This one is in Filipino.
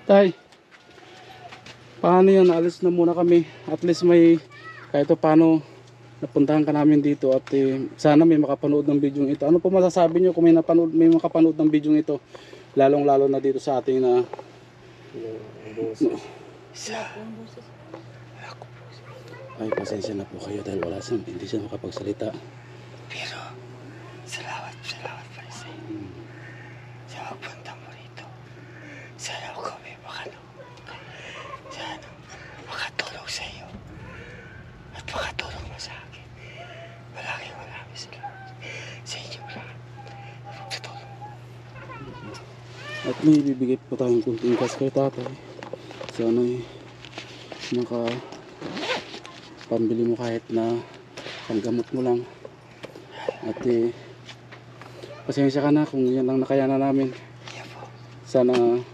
Tay, paano yun? Alis na muna kami. At least may kahit paano napuntahan ka namin dito at sana may makapanood ng video ito. Ano po masasabi nyo kung may makapanood ng video ito? Lalong lalo na dito sa ating na ay pasensya na po kayo dahil hindi siya makapagsalita. Pero salamat pa rin sa iyo. Sa pagpunta mo rito. Sana ako may sana makatulong sa iyo. At makatulong mo sa akin. Maraming salamat sa inyo lahat. Pagtutulong. At may bibigay po tayong kunting cash kay tatay. Sana pambili mo kahit na panggamot mo lang. At pasensya ka na kung yan lang nakayanan namin. Yeah po. Sana